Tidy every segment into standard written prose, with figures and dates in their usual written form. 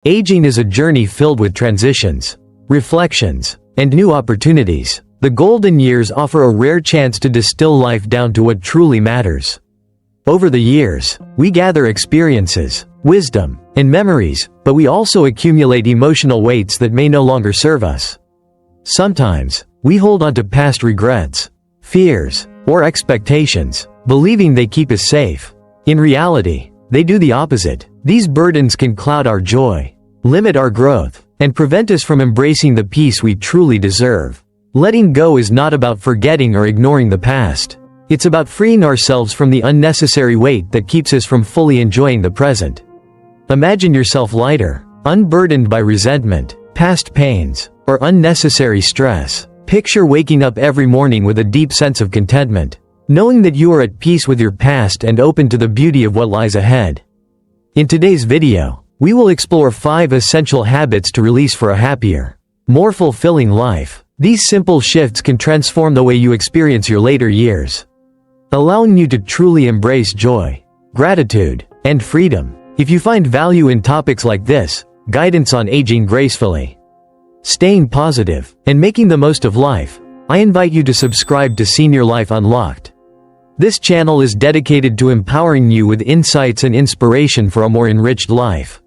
Aging is a journey filled with transitions, reflections, and new opportunities. The golden years offer a rare chance to distill life down to what truly matters. Over the years, we gather experiences, wisdom, and memories, but we also accumulate emotional weights that may no longer serve us. Sometimes, we hold on to past regrets, fears, or expectations, believing they keep us safe. In reality, they do the opposite. These burdens can cloud our joy, limit our growth, and prevent us from embracing the peace we truly deserve. Letting go is not about forgetting or ignoring the past. It's about freeing ourselves from the unnecessary weight that keeps us from fully enjoying the present. Imagine yourself lighter, unburdened by resentment, past pains, or unnecessary stress. Picture waking up every morning with a deep sense of contentment, knowing that you are at peace with your past and open to the beauty of what lies ahead. In today's video, we will explore 5 essential habits to release for a happier, more fulfilling life. These simple shifts can transform the way you experience your later years, allowing you to truly embrace joy, gratitude, and freedom. If you find value in topics like this, guidance on aging gracefully, staying positive, and making the most of life, I invite you to subscribe to Senior Life Unlocked. This channel is dedicated to empowering you with insights and inspiration for a more enriched life.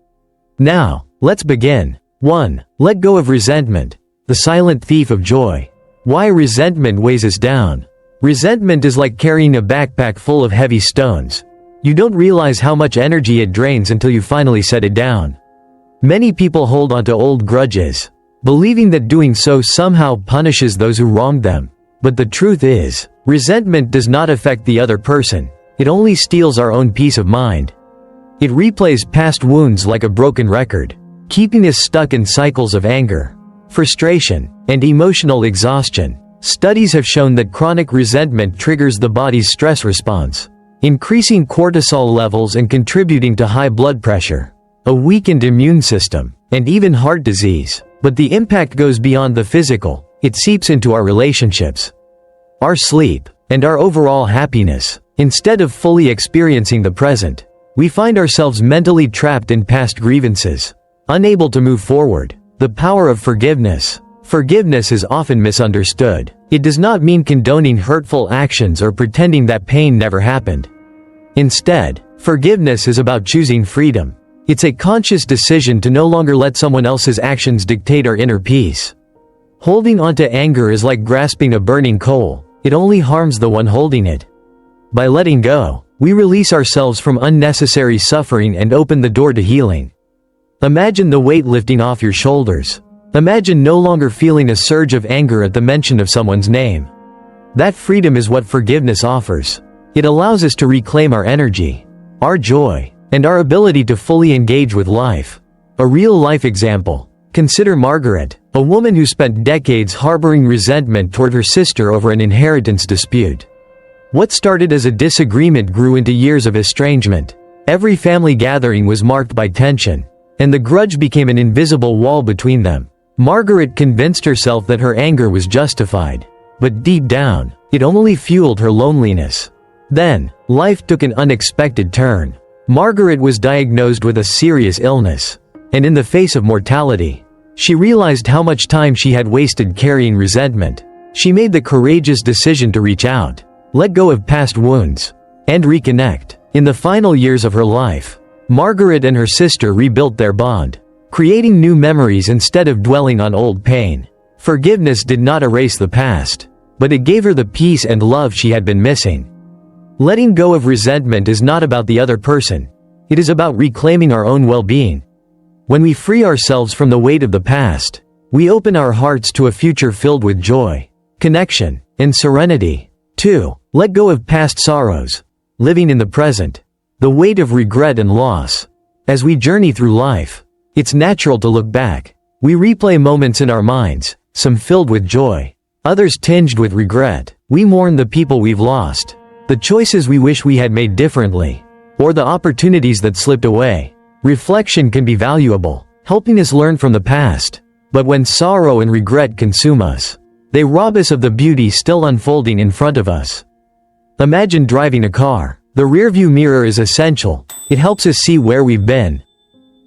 Now, let's begin. 1. Let go of resentment, the silent thief of joy. Why resentment weighs us down. Resentment is like carrying a backpack full of heavy stones. You don't realize how much energy it drains until you finally set it down. Many people hold on to old grudges, believing that doing so somehow punishes those who wronged them. But the truth is, resentment does not affect the other person. It only steals our own peace of mind. It replays past wounds like a broken record, keeping us stuck in cycles of anger, frustration, and emotional exhaustion. Studies have shown that chronic resentment triggers the body's stress response, increasing cortisol levels and contributing to high blood pressure, a weakened immune system, and even heart disease. But the impact goes beyond the physical. It seeps into our relationships, our sleep, and our overall happiness. Instead of fully experiencing the present, we find ourselves mentally trapped in past grievances, unable to move forward. The power of forgiveness. Forgiveness is often misunderstood. It does not mean condoning hurtful actions or pretending that pain never happened. Instead, forgiveness is about choosing freedom. It's a conscious decision to no longer let someone else's actions dictate our inner peace. Holding on to anger is like grasping a burning coal. It only harms the one holding it. By letting go, we release ourselves from unnecessary suffering and open the door to healing. Imagine the weight lifting off your shoulders. Imagine no longer feeling a surge of anger at the mention of someone's name. That freedom is what forgiveness offers. It allows us to reclaim our energy, our joy, and our ability to fully engage with life. A real-life example. Consider Margaret, a woman who spent decades harboring resentment toward her sister over an inheritance dispute. What started as a disagreement grew into years of estrangement. Every family gathering was marked by tension, and the grudge became an invisible wall between them. Margaret convinced herself that her anger was justified, but deep down, it only fueled her loneliness. Then, life took an unexpected turn. Margaret was diagnosed with a serious illness, and in the face of mortality, she realized how much time she had wasted carrying resentment. She made the courageous decision to reach out, let go of past wounds, and reconnect. In the final years of her life, Margaret and her sister rebuilt their bond, creating new memories instead of dwelling on old pain. Forgiveness did not erase the past, but it gave her the peace and love she had been missing. Letting go of resentment is not about the other person. It is about reclaiming our own well-being. When we free ourselves from the weight of the past, we open our hearts to a future filled with joy, connection, and serenity. 2. Let go of past sorrows. Living in the present. The weight of regret and loss. As we journey through life, it's natural to look back. We replay moments in our minds, some filled with joy, others tinged with regret. We mourn the people we've lost, the choices we wish we had made differently, or the opportunities that slipped away. Reflection can be valuable, helping us learn from the past. But when sorrow and regret consume us, they rob us of the beauty still unfolding in front of us. Imagine driving a car. The rearview mirror is essential. It helps us see where we've been,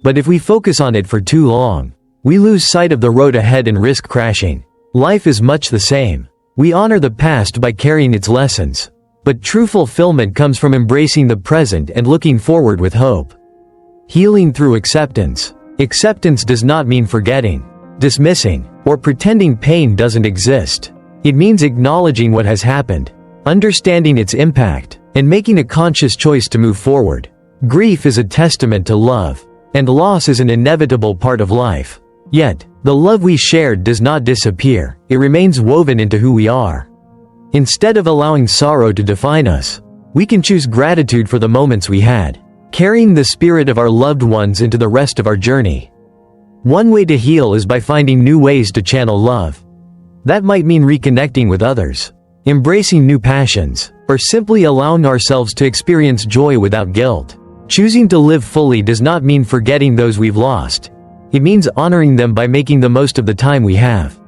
But if we focus on it for too long, we lose sight of the road ahead and risk crashing. Life is much the same. We honor the past by carrying its lessons. But true fulfillment comes from embracing the present and looking forward with hope. Healing through acceptance. Acceptance does not mean forgetting, dismissing, or pretending pain doesn't exist. It means acknowledging what has happened, understanding its impact, and making a conscious choice to move forward. Grief is a testament to love, and loss is an inevitable part of life. Yet, the love we shared does not disappear, it remains woven into who we are. Instead of allowing sorrow to define us, we can choose gratitude for the moments we had, carrying the spirit of our loved ones into the rest of our journey. One way to heal is by finding new ways to channel love. That might mean reconnecting with others, embracing new passions, or simply allowing ourselves to experience joy without guilt. Choosing to live fully does not mean forgetting those we've lost. It means honoring them by making the most of the time we have.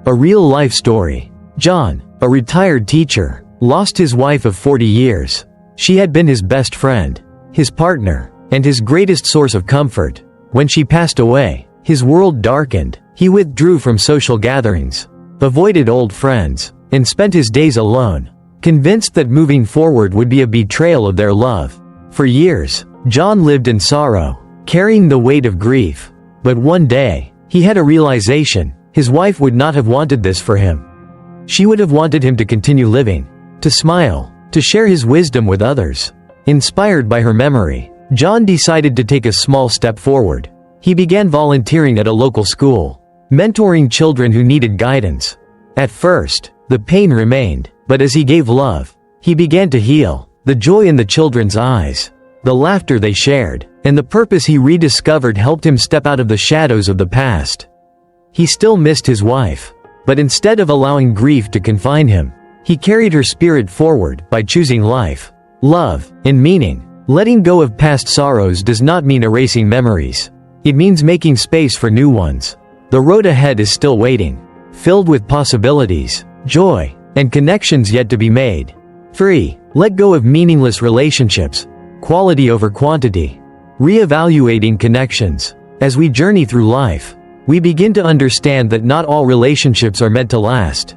A real-life story. John, a retired teacher, lost his wife of 40 years. She had been his best friend, his partner, and his greatest source of comfort. When she passed away, his world darkened. He withdrew from social gatherings, avoided old friends, and spent his days alone, convinced that moving forward would be a betrayal of their love. For years, John lived in sorrow, carrying the weight of grief. But one day, he had a realization: his wife would not have wanted this for him. She would have wanted him to continue living, to smile, to share his wisdom with others. Inspired by her memory, John decided to take a small step forward. He began volunteering at a local school, mentoring children who needed guidance. At first, the pain remained, but as he gave love, he began to heal. The joy in the children's eyes, the laughter they shared, and the purpose he rediscovered helped him step out of the shadows of the past. He still missed his wife, but instead of allowing grief to confine him, he carried her spirit forward by choosing life, love, and meaning. Letting go of past sorrows does not mean erasing memories. It means making space for new ones. The road ahead is still waiting, filled with possibilities, joy, and connections yet to be made. 3. Let go of meaningless relationships. Quality over quantity. Reevaluating connections. As we journey through life, we begin to understand that not all relationships are meant to last.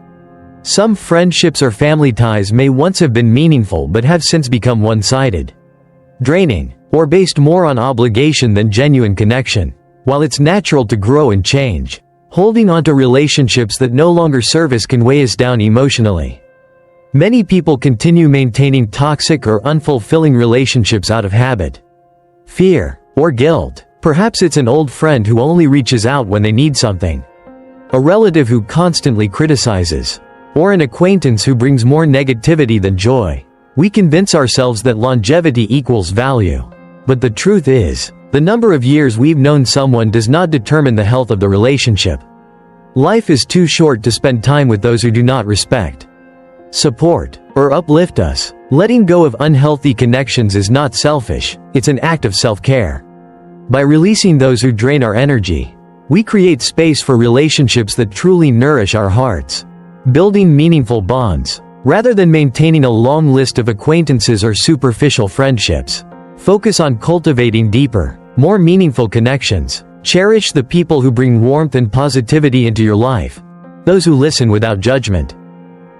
Some friendships or family ties may once have been meaningful but have since become one-sided, draining, or based more on obligation than genuine connection. While it's natural to grow and change, holding on to relationships that no longer serve us can weigh us down emotionally. Many people continue maintaining toxic or unfulfilling relationships out of habit, fear, or guilt. Perhaps it's an old friend who only reaches out when they need something, a relative who constantly criticizes, or an acquaintance who brings more negativity than joy. We convince ourselves that longevity equals value. But the truth is, the number of years we've known someone does not determine the health of the relationship. Life is too short to spend time with those who do not respect, support, or uplift us. Letting go of unhealthy connections is not selfish, it's an act of self-care. By releasing those who drain our energy, we create space for relationships that truly nourish our hearts. Building meaningful bonds, rather than maintaining a long list of acquaintances or superficial friendships. Focus on cultivating deeper, more meaningful connections. Cherish the people who bring warmth and positivity into your life, those who listen without judgment.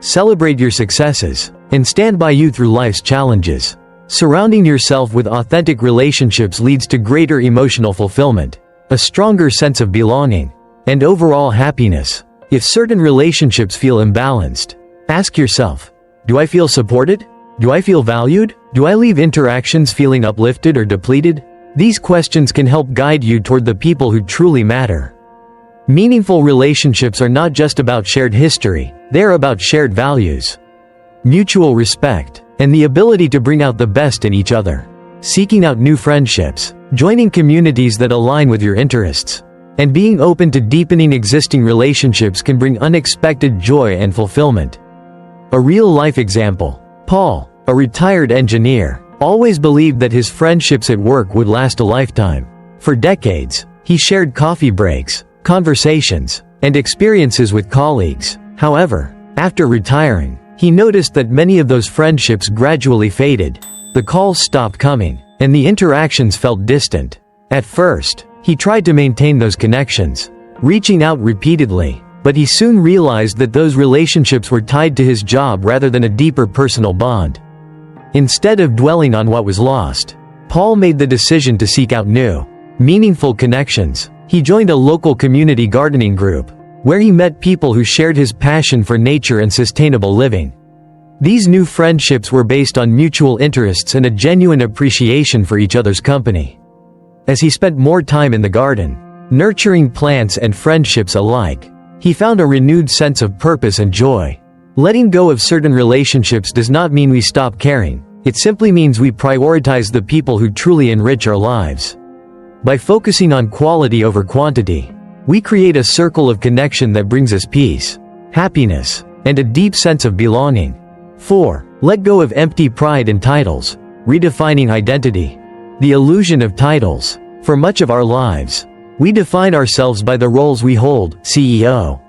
Celebrate your successes, and stand by you through life's challenges. Surrounding yourself with authentic relationships leads to greater emotional fulfillment, a stronger sense of belonging, and overall happiness. If certain relationships feel imbalanced, ask yourself, do I feel supported? Do I feel valued? Do I leave interactions feeling uplifted or depleted? These questions can help guide you toward the people who truly matter. Meaningful relationships are not just about shared history, they are about shared values, mutual respect, and the ability to bring out the best in each other. Seeking out new friendships, joining communities that align with your interests, and being open to deepening existing relationships can bring unexpected joy and fulfillment. A real-life example. Paul, a retired engineer, always believed that his friendships at work would last a lifetime. For decades, he shared coffee breaks, conversations, and experiences with colleagues. However, after retiring, he noticed that many of those friendships gradually faded. The calls stopped coming, and the interactions felt distant. At first, he tried to maintain those connections, reaching out repeatedly, but he soon realized that those relationships were tied to his job rather than a deeper personal bond. Instead of dwelling on what was lost, Paul made the decision to seek out new, meaningful connections. He joined a local community gardening group, where he met people who shared his passion for nature and sustainable living. These new friendships were based on mutual interests and a genuine appreciation for each other's company. As he spent more time in the garden, nurturing plants and friendships alike, he found a renewed sense of purpose and joy. Letting go of certain relationships does not mean we stop caring. It simply means we prioritize the people who truly enrich our lives. By focusing on quality over quantity, we create a circle of connection that brings us peace, happiness, and a deep sense of belonging. 4. Let go of empty pride and titles. Redefining identity. The illusion of titles. For much of our lives, we define ourselves by the roles we hold: CEO,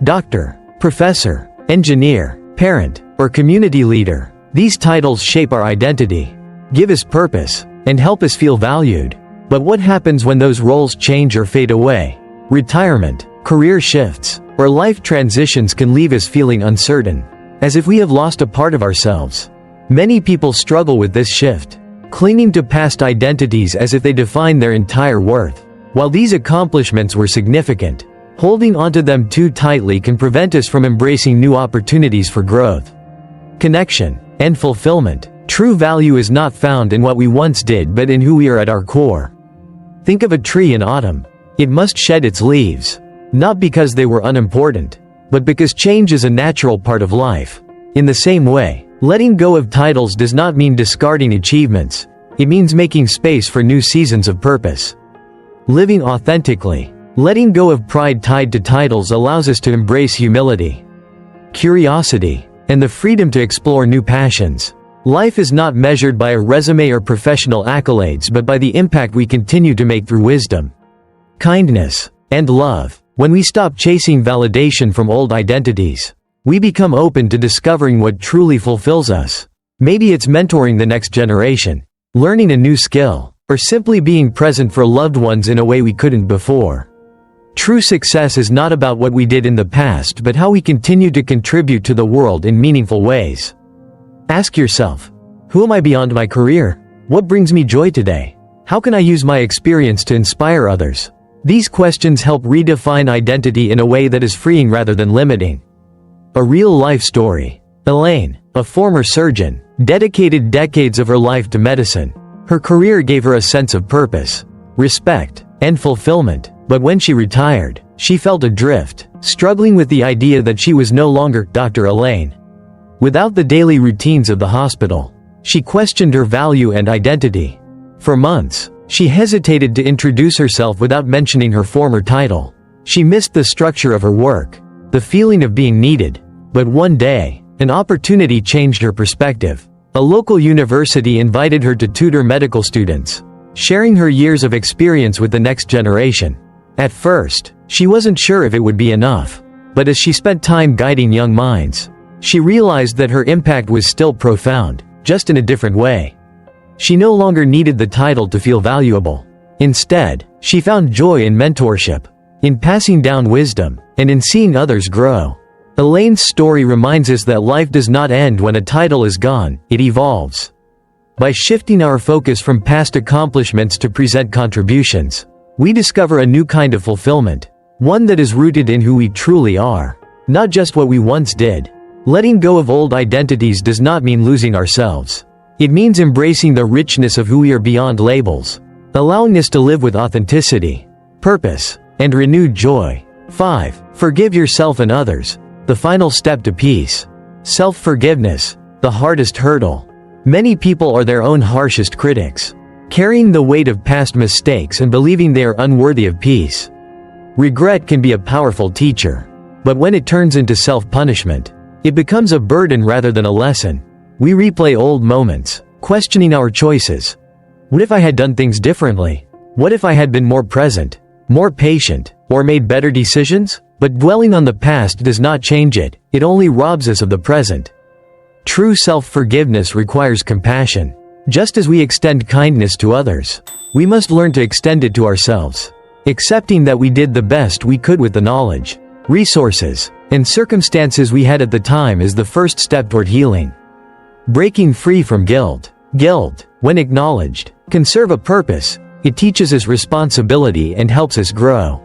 doctor, professor, engineer, parent, or community leader. These titles shape our identity, give us purpose, and help us feel valued. But what happens when those roles change or fade away? Retirement, career shifts, or life transitions can leave us feeling uncertain, as if we have lost a part of ourselves. Many people struggle with this shift, clinging to past identities as if they define their entire worth. While these accomplishments were significant, holding onto them too tightly can prevent us from embracing new opportunities for growth, connection, and fulfillment. True value is not found in what we once did but in who we are at our core. Think of a tree in autumn. It must shed its leaves, not because they were unimportant, but because change is a natural part of life. In the same way, letting go of titles does not mean discarding achievements. It means making space for new seasons of purpose. Living authentically. Letting go of pride tied to titles allows us to embrace humility, curiosity, and the freedom to explore new passions. Life is not measured by a resume or professional accolades but by the impact we continue to make through wisdom, kindness, and love. When we stop chasing validation from old identities, we become open to discovering what truly fulfills us. Maybe it's mentoring the next generation, learning a new skill, or simply being present for loved ones in a way we couldn't before. True success is not about what we did in the past but how we continue to contribute to the world in meaningful ways. Ask yourself, who am I beyond my career? What brings me joy today? How can I use my experience to inspire others? These questions help redefine identity in a way that is freeing rather than limiting. A real-life story. Elaine, a former surgeon, dedicated decades of her life to medicine. Her career gave her a sense of purpose, respect, and fulfillment. But when she retired, she felt adrift, struggling with the idea that she was no longer Dr. Elaine. Without the daily routines of the hospital, she questioned her value and identity. For months, she hesitated to introduce herself without mentioning her former title. She missed the structure of her work, the feeling of being needed. But one day, an opportunity changed her perspective. A local university invited her to tutor medical students, sharing her years of experience with the next generation. At first, she wasn't sure if it would be enough. But as she spent time guiding young minds, she realized that her impact was still profound, just in a different way. She no longer needed the title to feel valuable. Instead, she found joy in mentorship, in passing down wisdom, and in seeing others grow. Elaine's story reminds us that life does not end when a title is gone, it evolves. By shifting our focus from past accomplishments to present contributions, we discover a new kind of fulfillment, one that is rooted in who we truly are, not just what we once did. Letting go of old identities does not mean losing ourselves. It means embracing the richness of who we are beyond labels, allowing us to live with authenticity, purpose, and renewed joy. 5. Forgive yourself and others. The final step to peace. Self-forgiveness, the hardest hurdle. Many people are their own harshest critics, carrying the weight of past mistakes and believing they are unworthy of peace. Regret can be a powerful teacher, but when it turns into self-punishment, it becomes a burden rather than a lesson. We replay old moments, questioning our choices. What if I had done things differently? What if I had been more present, more patient, or made better decisions? But dwelling on the past does not change it, it only robs us of the present. True self-forgiveness requires compassion. Just as we extend kindness to others, we must learn to extend it to ourselves. Accepting that we did the best we could with the knowledge, resources, and circumstances we had at the time is the first step toward healing. Breaking free from guilt. Guilt, when acknowledged, can serve a purpose. It teaches us responsibility and helps us grow.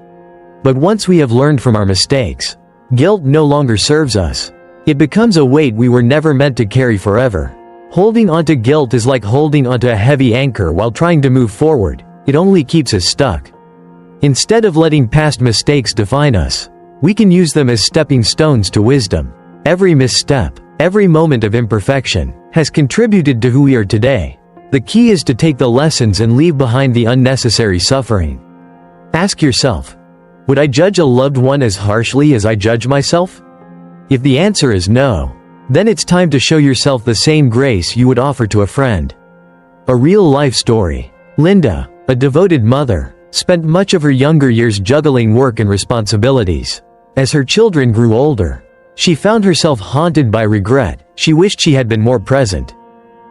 But once we have learned from our mistakes, guilt no longer serves us. It becomes a weight we were never meant to carry forever. Holding onto guilt is like holding onto a heavy anchor while trying to move forward. It only keeps us stuck. Instead of letting past mistakes define us, we can use them as stepping stones to wisdom. Every misstep, every moment of imperfection, has contributed to who we are today. The key is to take the lessons and leave behind the unnecessary suffering. Ask yourself, would I judge a loved one as harshly as I judge myself? If the answer is no, then it's time to show yourself the same grace you would offer to a friend. A real-life story. Linda, a devoted mother, spent much of her younger years juggling work and responsibilities. As her children grew older, she found herself haunted by regret. She wished she had been more present,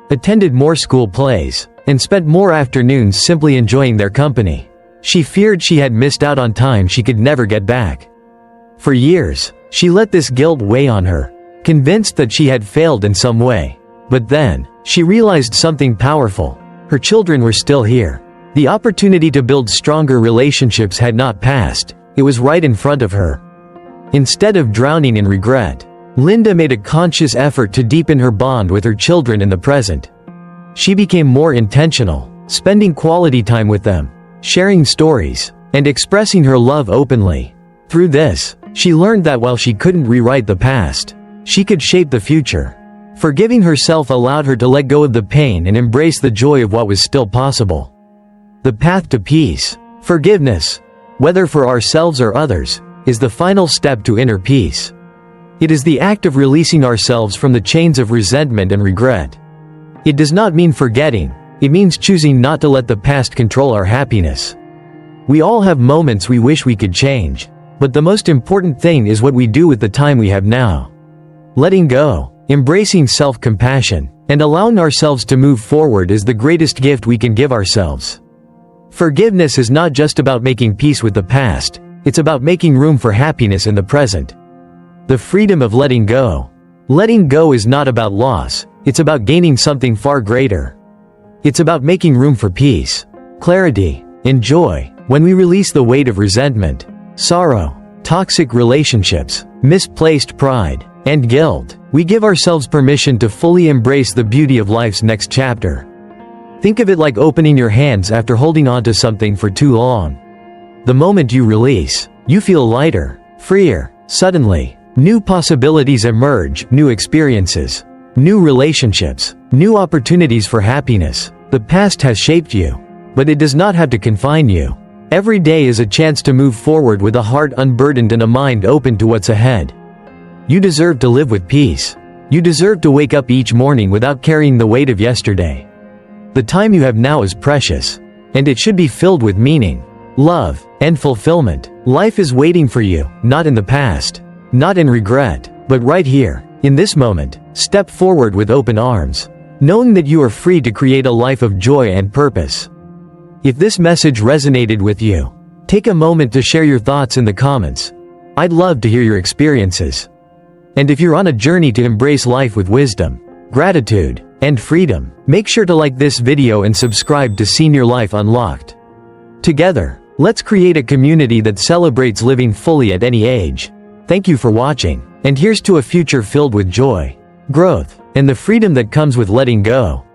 attended more school plays, and spent more afternoons simply enjoying their company. She feared she had missed out on time she could never get back. For years, she let this guilt weigh on her, convinced that she had failed in some way. But then, she realized something powerful. Her children were still here. The opportunity to build stronger relationships had not passed. It was right in front of her. Instead of drowning in regret, Linda made a conscious effort to deepen her bond with her children in the present. She became more intentional, spending quality time with them, sharing stories, and expressing her love openly. Through this, she learned that while she couldn't rewrite the past, she could shape the future. Forgiving herself allowed her to let go of the pain and embrace the joy of what was still possible. The path to peace. Forgiveness, whether for ourselves or others, is the final step to inner peace. It is the act of releasing ourselves from the chains of resentment and regret. It does not mean forgetting. It means choosing not to let the past control our happiness. We all have moments we wish we could change, but the most important thing is what we do with the time we have now. Letting go, embracing self-compassion, and allowing ourselves to move forward is the greatest gift we can give ourselves. Forgiveness is not just about making peace with the past, it's about making room for happiness in the present. The freedom of letting go. Letting go is not about loss, it's about gaining something far greater. It's about making room for peace, clarity, and joy. When we release the weight of resentment, sorrow, toxic relationships, misplaced pride, and guilt, we give ourselves permission to fully embrace the beauty of life's next chapter. Think of it like opening your hands after holding on to something for too long. The moment you release, you feel lighter, freer. Suddenly, new possibilities emerge, new experiences, new relationships, new opportunities for happiness. The past has shaped you, but it does not have to confine you. Every day is a chance to move forward with a heart unburdened and a mind open to what's ahead. You deserve to live with peace. You deserve to wake up each morning without carrying the weight of yesterday. The time you have now is precious, and it should be filled with meaning, love, and fulfillment. Life is waiting for you, not in the past, not in regret, but right here, in this moment. Step forward with open arms, knowing that you are free to create a life of joy and purpose. If this message resonated with you, take a moment to share your thoughts in the comments. I'd love to hear your experiences. And if you're on a journey to embrace life with wisdom, gratitude, and freedom, make sure to like this video and subscribe to Senior Life Unlocked. Together, let's create a community that celebrates living fully at any age. Thank you for watching, and here's to a future filled with joy, growth, and the freedom that comes with letting go.